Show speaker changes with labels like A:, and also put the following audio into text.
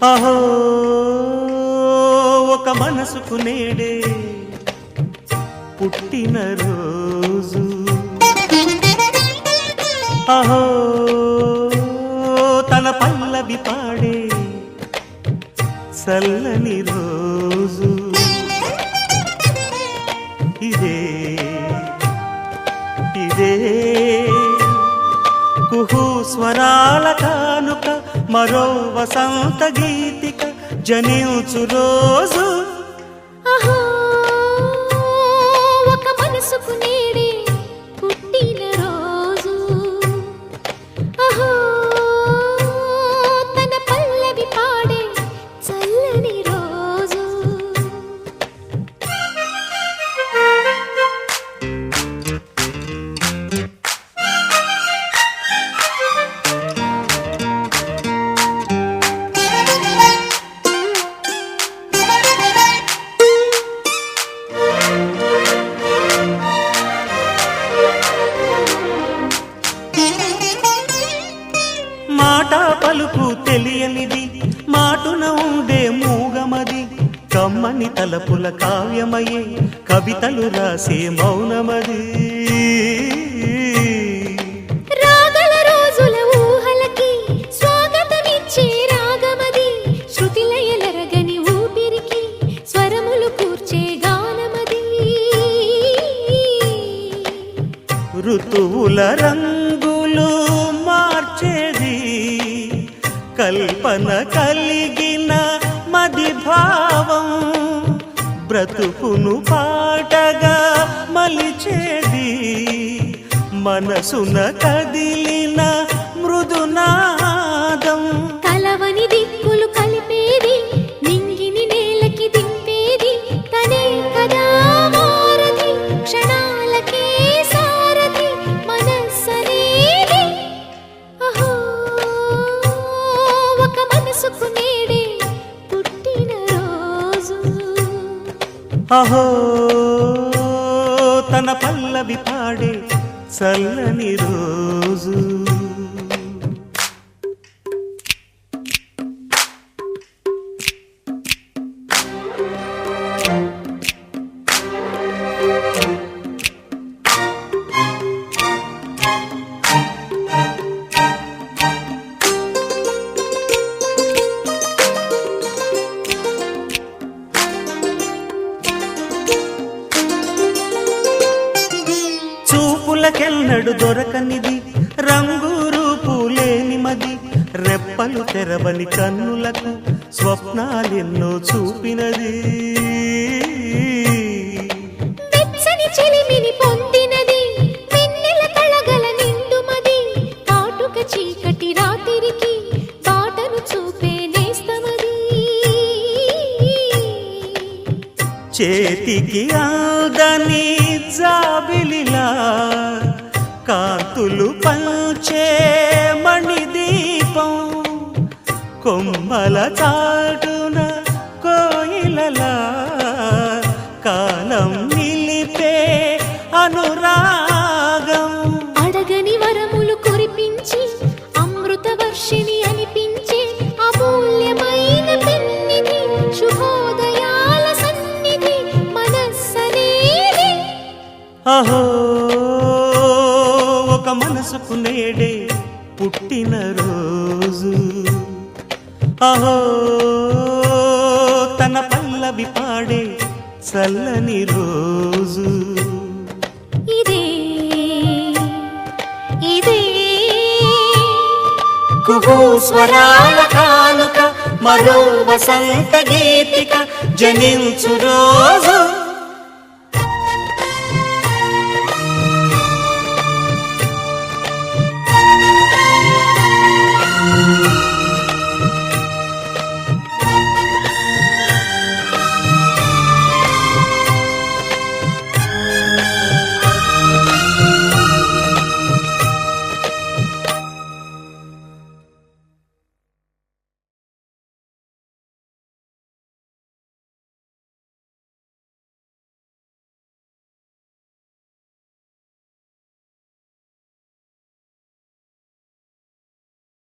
A: అహో ఒక మనసుకు నేడే పుట్టిన రోజు, అహో తన పల్లవి పాడే చల్లని రోజు. ఇదే ఇదే కుహు స్వరాల కానుక, మరో వసంత గీతిక జనించు రోజు.
B: అహో ఒక మనసుకు నేడే పుట్టిన రోజు, అహో తన పల్లవి పాడే చల్లని రోజు.
A: మాట పలుకు తెలియనిది, మాటున ఉండే మూగమది, కమ్మని తలపుల కావ్యమయే కవితలు రాసే మౌనమది.
B: రాగల రోజుల ఊహలకి స్వాగతమిచ్చే రాగమది, శృతిలయలరగని ఊపిరికి స్వరములు కూర్చే గానమది.
A: ఋతువుల రంగులు మార్చేది, కల్పన కలిగిన మది భావం, బ్రతుకును పాటగా మలిచేది, మనసున కదిలిన మృదునాదం.
B: కలవని దిక్కులు కలిపేది, నింగిని నేలకి దింపేది, తనే కదా వారధి, క్షణాలకే సారథి మనస్సనేది. అహో ఒక మనసుకు నేడే పుట్టిన రోజు,
A: అహో తన పల్లవి పాడే చల్లని రోజు. చూపులకెన్నడు దొరకనిది, రంగు రూపు లేని మది, రెప్పలు తెరవని కన్నులకు స్వప్నాలెన్నో చూపినది.
B: వెచ్చని చెలిమిని పొందినది, వెన్నెల కళగల నిండుమది, కాటుక చీకటి రాత్రికి బాటను చూపే నేస్తమది.
A: చేతికి ఆదని జాబిలిలా కాంతులు పంచే మణిదీపం, కొమ్మల చాటున కోయిలలా కాలం నిలిపే అనురాగం.
B: అడగని వరములు కురిపించి అమృత వర్షిణి అనిపించే అమూల్యమైన పెన్నిధి, శుభోదయాల సన్నిధి మనస్సనేది.
A: అహో ఒక మనసుకు నేడే పుట్టిన రోజు, అహో తన పల్లవి పాడే చల్లని రోజు.
B: ఇదే ఇదే
A: కుహు స్వరాల కానుక, మరో వసంత గీతిక జనించు రోజు.